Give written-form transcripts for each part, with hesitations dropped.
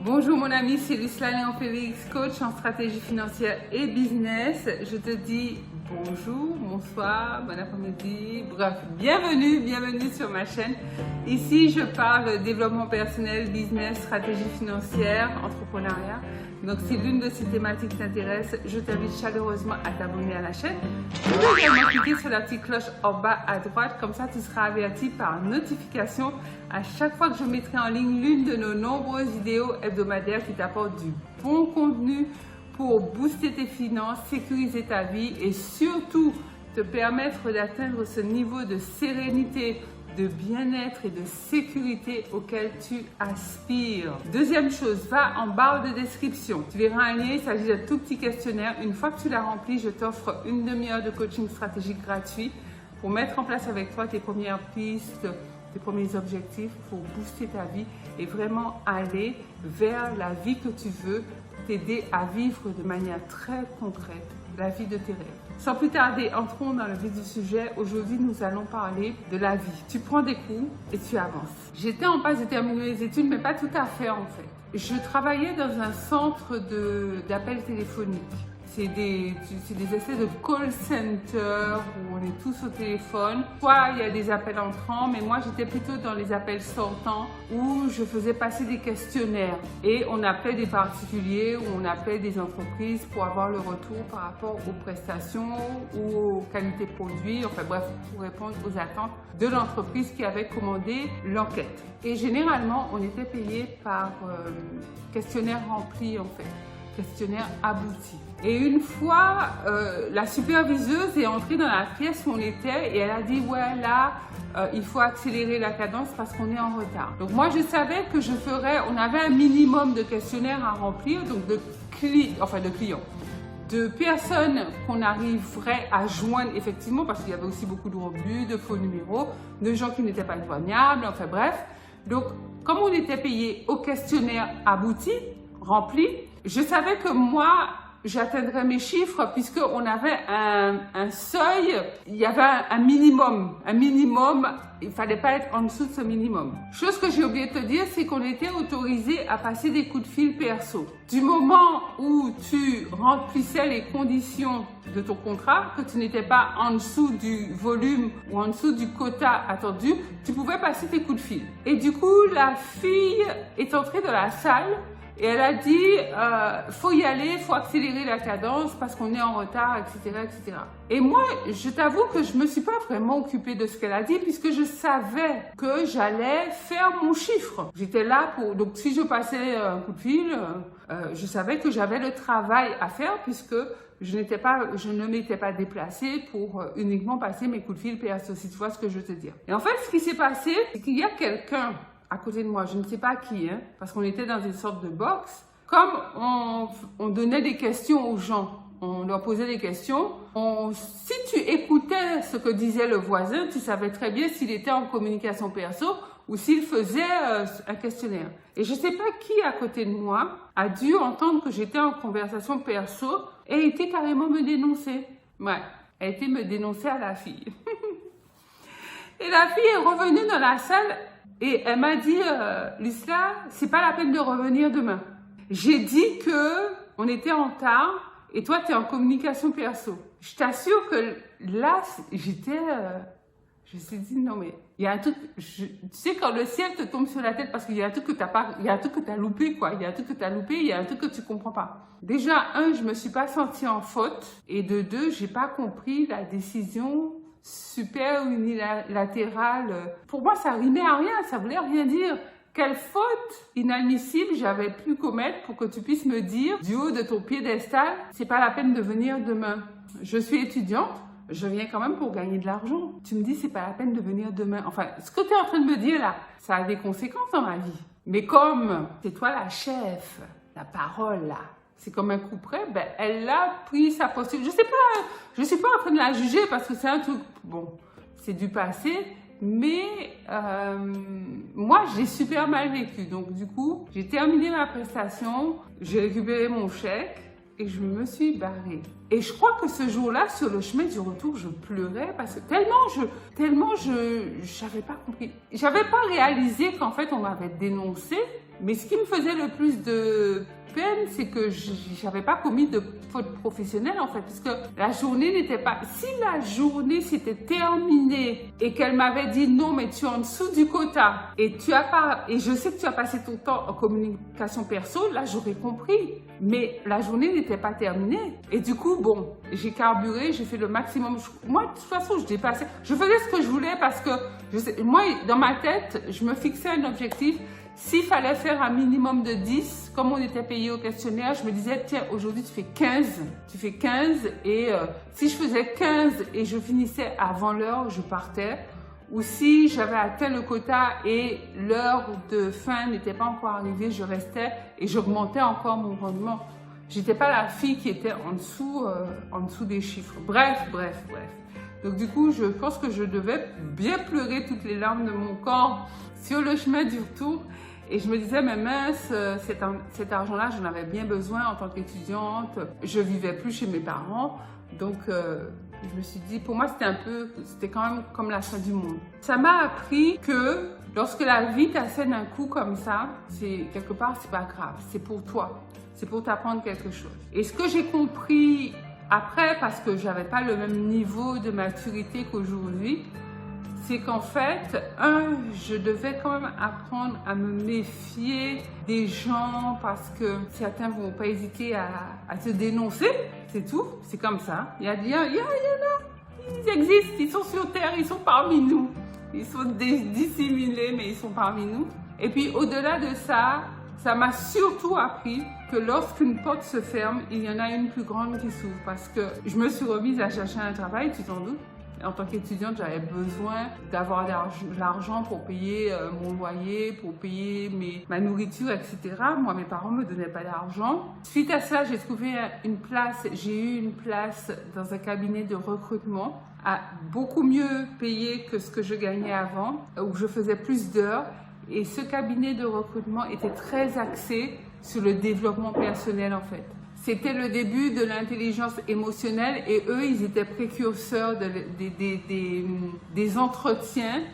Bonjour mon ami, c'est Lucila Léon-Félix, coach en stratégie financière et business. Je te dis bonjour, bonsoir, bon après-midi, bref, bienvenue sur ma chaîne. Ici, je parle développement personnel, business, stratégie financière, entrepreneuriat. Donc, si l'une de ces thématiques t'intéresse, je t'invite chaleureusement à t'abonner à la chaîne. Tu peux également cliquer sur la petite cloche en bas à droite, comme ça tu seras averti par notification à chaque fois que je mettrai en ligne l'une de nos nombreuses vidéos hebdomadaires qui t'apportent du bon contenu pour booster tes finances, sécuriser ta vie et surtout te permettre d'atteindre ce niveau de sérénité, de bien-être et de sécurité auquel tu aspires. Deuxième chose, va en barre de description. Tu verras un lien, il s'agit d'un tout petit questionnaire. Une fois que tu l'as rempli, je t'offre une demi-heure de coaching stratégique gratuit pour mettre en place avec toi tes premières pistes, tes premiers objectifs pour booster ta vie et vraiment aller vers la vie que tu veux, t'aider à vivre de manière très concrète la vie de tes rêves. Sans plus tarder, entrons dans le vif du sujet. Aujourd'hui, nous allons parler de la vie. Tu prends des coups et tu avances. J'étais en passe de terminer les études, mais pas tout à fait en fait. Je travaillais dans un centre d'appels téléphoniques. C'est des essais de call center où on est tous au téléphone. Soit il y a des appels entrants, mais moi j'étais plutôt dans les appels sortants où je faisais passer des questionnaires et on appelait des particuliers ou on appelait des entreprises pour avoir le retour par rapport aux prestations ou aux qualités produits, enfin bref, pour répondre aux attentes de l'entreprise qui avait commandé l'enquête. Et généralement, on était payé par questionnaire rempli en fait, questionnaire abouti. Et une fois, la superviseuse est entrée dans la pièce où on était et elle a dit « Ouais, là, il faut accélérer la cadence parce qu'on est en retard. » Donc moi, je savais que on avait un minimum de questionnaires à remplir, donc de clients, de personnes qu'on arriverait à joindre effectivement parce qu'il y avait aussi beaucoup de rebut, de faux numéros, de gens qui n'étaient pas joignables, enfin bref. Donc, comme on était payé au questionnaire abouti, rempli, je savais que moi, j'atteindrais mes chiffres puisqu'on avait un seuil, il y avait un minimum, il ne fallait pas être en dessous de ce minimum. Chose que j'ai oublié de te dire, c'est qu'on était autorisé à passer des coups de fil perso. Du moment où tu remplissais les conditions de ton contrat, que tu n'étais pas en dessous du volume ou en dessous du quota attendu, tu pouvais passer tes coups de fil. Et du coup, la fille est entrée dans la salle et elle a dit, faut y aller, faut accélérer la cadence parce qu'on est en retard, etc., etc. Et moi, je t'avoue que je me suis pas vraiment occupée de ce qu'elle a dit puisque je savais que j'allais faire mon chiffre. J'étais là donc si je passais un coup de fil, je savais que j'avais le travail à faire puisque je ne m'étais pas déplacée pour uniquement passer mes coups de fil perso, si tu vois ce que je veux te dire. Et en fait, ce qui s'est passé, c'est qu'il y a quelqu'un à côté de moi, je ne sais pas qui, hein, parce qu'on était dans une sorte de box. Comme on donnait des questions aux gens, on leur posait des questions, si tu écoutais ce que disait le voisin, tu savais très bien s'il était en communication perso ou s'il faisait un questionnaire. Et je ne sais pas qui à côté de moi a dû entendre que j'étais en conversation perso et était carrément me dénoncer. Ouais, elle était me dénoncer à la fille. Et la fille est revenue dans la salle. Et elle m'a dit, Lucila, c'est pas la peine de revenir demain. J'ai dit que on était en retard et toi, tu es en communication perso. Je t'assure que là, je me suis dit, non mais, il y a un truc, tu sais quand le ciel te tombe sur la tête parce qu'il y a un truc que t'as loupé quoi. Il y a un truc que t'as loupé, il y a un truc que tu comprends pas. Déjà, je me suis pas sentie en faute et de deux, j'ai pas compris la décision super unilatérale. Pour moi, ça rimait à rien, ça voulait rien dire. Quelle faute inadmissible j'avais pu commettre pour que tu puisses me dire du haut de ton piédestal, c'est pas la peine de venir demain. Je suis étudiante, je viens quand même pour gagner de l'argent. Tu me dis c'est pas la peine de venir demain. Enfin, ce que tu es en train de me dire là, ça a des conséquences dans ma vie. Mais comme c'est toi la chef, la parole là, c'est comme un coup près, ben, elle a pris sa posture. Je suis pas en train de la juger parce que c'est un truc, bon, c'est du passé, mais moi, j'ai super mal vécu. Donc, du coup, j'ai terminé ma prestation, j'ai récupéré mon chèque et je me suis barrée. Et je crois que ce jour-là, sur le chemin du retour, je pleurais parce que tellement je n'avais pas compris. J'avais pas réalisé qu'en fait, on m'avait dénoncé Mais ce qui me faisait le plus de peine, c'est que je n'avais pas commis de faute professionnelle en fait, parce que la journée n'était pas... Si la journée s'était terminée et qu'elle m'avait dit non, mais tu es en dessous du quota et tu as pas... Et je sais que tu as passé ton temps en communication perso, là j'aurais compris. Mais la journée n'était pas terminée. Et du coup, bon, j'ai carburé, j'ai fait le maximum. Moi, de toute façon, je dépassais. Je faisais ce que je voulais parce que, moi, dans ma tête, je me fixais un objectif. S'il fallait faire un minimum de 10, comme on était payé au questionnaire, je me disais, tiens, aujourd'hui, tu fais 15. Tu fais 15 et si je faisais 15 et je finissais avant l'heure, je partais. Ou si j'avais atteint le quota et l'heure de fin n'était pas encore arrivée, je restais et j'augmentais encore mon rendement. J'étais pas la fille qui était en dessous des chiffres. Bref. Donc du coup, je pense que je devais bien pleurer toutes les larmes de mon corps sur le chemin du retour. Et je me disais, mais mince, cet argent-là, j'en avais bien besoin en tant qu'étudiante. Je vivais plus chez mes parents. Donc, je me suis dit, pour moi, c'était quand même comme la fin du monde. Ça m'a appris que lorsque la vie t'assène un coup comme ça, quelque part, c'est pas grave. C'est pour toi. C'est pour t'apprendre quelque chose. Et ce que j'ai compris après, parce que j'avais pas le même niveau de maturité qu'aujourd'hui, c'est qu'en fait, je devais quand même apprendre à me méfier des gens parce que certains vont pas hésiter à te dénoncer, c'est tout, c'est comme ça. Il y en a, ils existent, ils sont sur Terre, ils sont parmi nous. Ils sont dissimulés, mais ils sont parmi nous. Et puis au-delà de ça, ça m'a surtout appris que lorsqu'une porte se ferme, il y en a une plus grande qui s'ouvre parce que je me suis remise à chercher un travail, tu t'en doutes. En tant qu'étudiante, j'avais besoin d'avoir de l'argent pour payer mon loyer, pour payer ma nourriture, etc. Moi, mes parents ne me donnaient pas d'argent. Suite à ça, j'ai eu une place dans un cabinet de recrutement à beaucoup mieux payé que ce que je gagnais avant, où je faisais plus d'heures. Et ce cabinet de recrutement était très axé sur le développement personnel en fait. C'était le début de l'intelligence émotionnelle et eux, ils étaient précurseurs des entretiens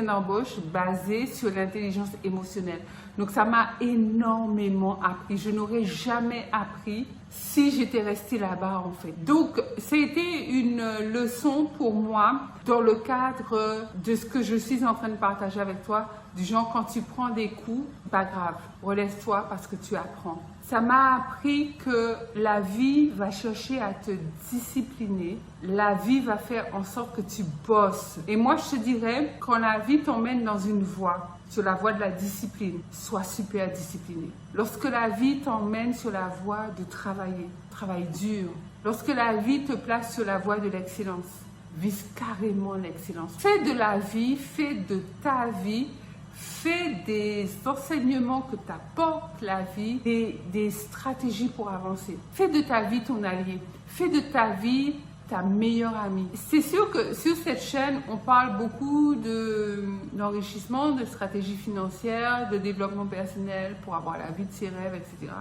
d'embauche basés sur l'intelligence émotionnelle. Donc, ça m'a énormément appris. Je n'aurais jamais appris si j'étais restée là-bas, en fait. Donc, c'était une leçon pour moi dans le cadre de ce que je suis en train de partager avec toi. Du genre, quand tu prends des coups, pas grave, relève-toi parce que tu apprends. Ça m'a appris que la vie va chercher à te discipliner. La vie va faire en sorte que tu bosses. Et moi, je te dirais, quand la vie t'emmène dans une voie, sur la voie de la discipline, sois super discipliné. Lorsque la vie t'emmène sur la voie de travailler, travaille dur. Lorsque la vie te place sur la voie de l'excellence, vise carrément l'excellence. Fais de la vie, fais de ta vie, fais des enseignements que t'apporte la vie, des stratégies pour avancer. Fais de ta vie ton allié. Fais de ta vie ta meilleure amie. C'est sûr que sur cette chaîne, on parle beaucoup d'enrichissement, de stratégie financière, de développement personnel pour avoir la vie de ses rêves, etc.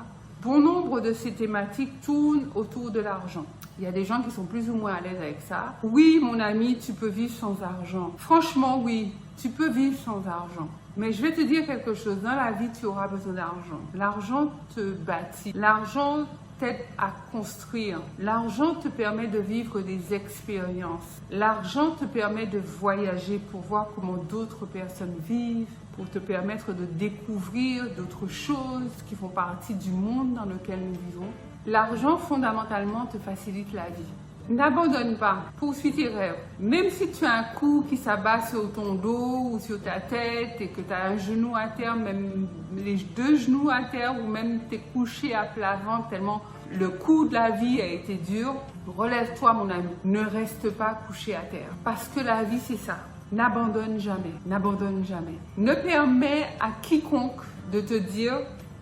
Bon nombre de ces thématiques tournent autour de l'argent. Il y a des gens qui sont plus ou moins à l'aise avec ça. Oui, mon ami, tu peux vivre sans argent. Franchement, oui, tu peux vivre sans argent. Mais je vais te dire quelque chose. Dans la vie, tu auras besoin d'argent. L'argent te bâtit. L'argent t'aide à construire. L'argent te permet de vivre des expériences. L'argent te permet de voyager pour voir comment d'autres personnes vivent, pour te permettre de découvrir d'autres choses qui font partie du monde dans lequel nous vivons. L'argent, fondamentalement, te facilite la vie. N'abandonne pas, poursuis tes rêves. Même si tu as un coup qui s'abat sur ton dos ou sur ta tête et que tu as un genou à terre, même les deux genoux à terre ou même tu es couché à plat ventre tellement le coup de la vie a été dur, relève-toi mon ami. Ne reste pas couché à terre parce que la vie c'est ça. N'abandonne jamais, n'abandonne jamais. Ne permets à quiconque de te dire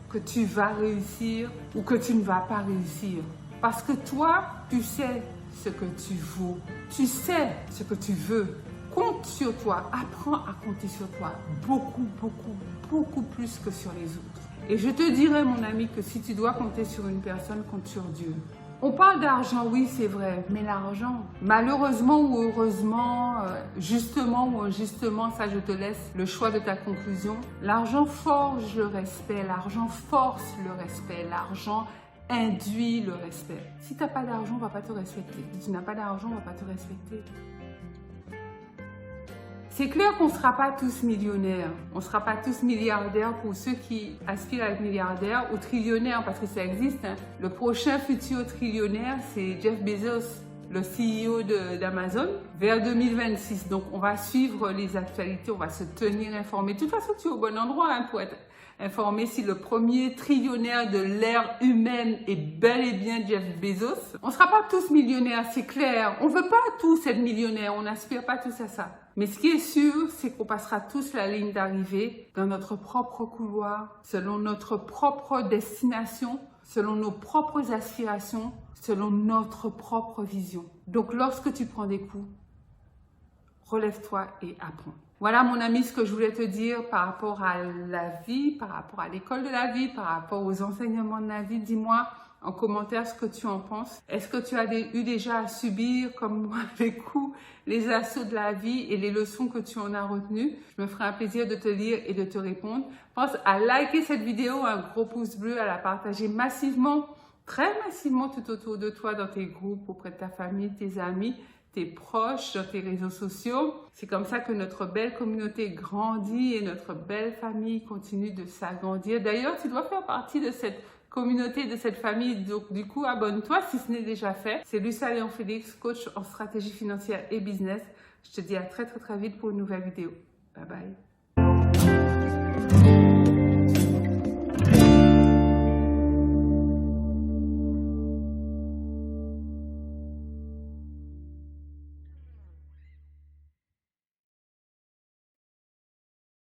que tu vas réussir ou que tu ne vas pas réussir. Parce que toi, tu sais ce que tu vaux. Tu sais ce que tu veux. Compte sur toi. Apprends à compter sur toi. Beaucoup, beaucoup, beaucoup plus que sur les autres. Et je te dirais, mon ami, que si tu dois compter sur une personne, compte sur Dieu. On parle d'argent, oui, c'est vrai, mais l'argent, malheureusement ou heureusement, justement ou injustement, ça je te laisse le choix de ta conclusion. L'argent forge le respect, l'argent force le respect, l'argent induit le respect. Si tu n'as pas d'argent, on ne va pas te respecter. Si tu n'as pas d'argent, on ne va pas te respecter. C'est clair qu'on ne sera pas tous millionnaires, on ne sera pas tous milliardaires pour ceux qui aspirent à être milliardaires ou trillionnaires parce que ça existe. Hein. Le prochain futur trillionnaire, c'est Jeff Bezos, le CEO d'Amazon, vers 2026. Donc, on va suivre les actualités, on va se tenir informé. De toute façon, tu es au bon endroit hein, pour être informé si le premier trillionnaire de l'ère humaine est bel et bien Jeff Bezos. On ne sera pas tous millionnaires, c'est clair. On ne veut pas tous être millionnaires, on n'aspire pas tous à ça. Mais ce qui est sûr, c'est qu'on passera tous la ligne d'arrivée dans notre propre couloir, selon notre propre destination, selon nos propres aspirations, selon notre propre vision. Donc, lorsque tu prends des coups, relève-toi et apprends. Voilà, mon ami, ce que je voulais te dire par rapport à la vie, par rapport à l'école de la vie, par rapport aux enseignements de la vie. Dis-moi en commentaire ce que tu en penses. Est-ce que tu as eu déjà à subir, comme moi, les coups, les assauts de la vie et les leçons que tu en as retenues? Je me ferai un plaisir de te lire et de te répondre. Pense à liker cette vidéo, un gros pouce bleu, à la partager massivement, très massivement tout autour de toi, dans tes groupes, auprès de ta famille, tes amis, tes proches, sur tes réseaux sociaux. C'est comme ça que notre belle communauté grandit et notre belle famille continue de s'agrandir. D'ailleurs, tu dois faire partie de cette communauté, de cette famille. Donc, du coup, abonne-toi si ce n'est déjà fait. C'est Lucia Léon Félix, coach en stratégie financière et business. Je te dis à très vite pour une nouvelle vidéo. Bye bye.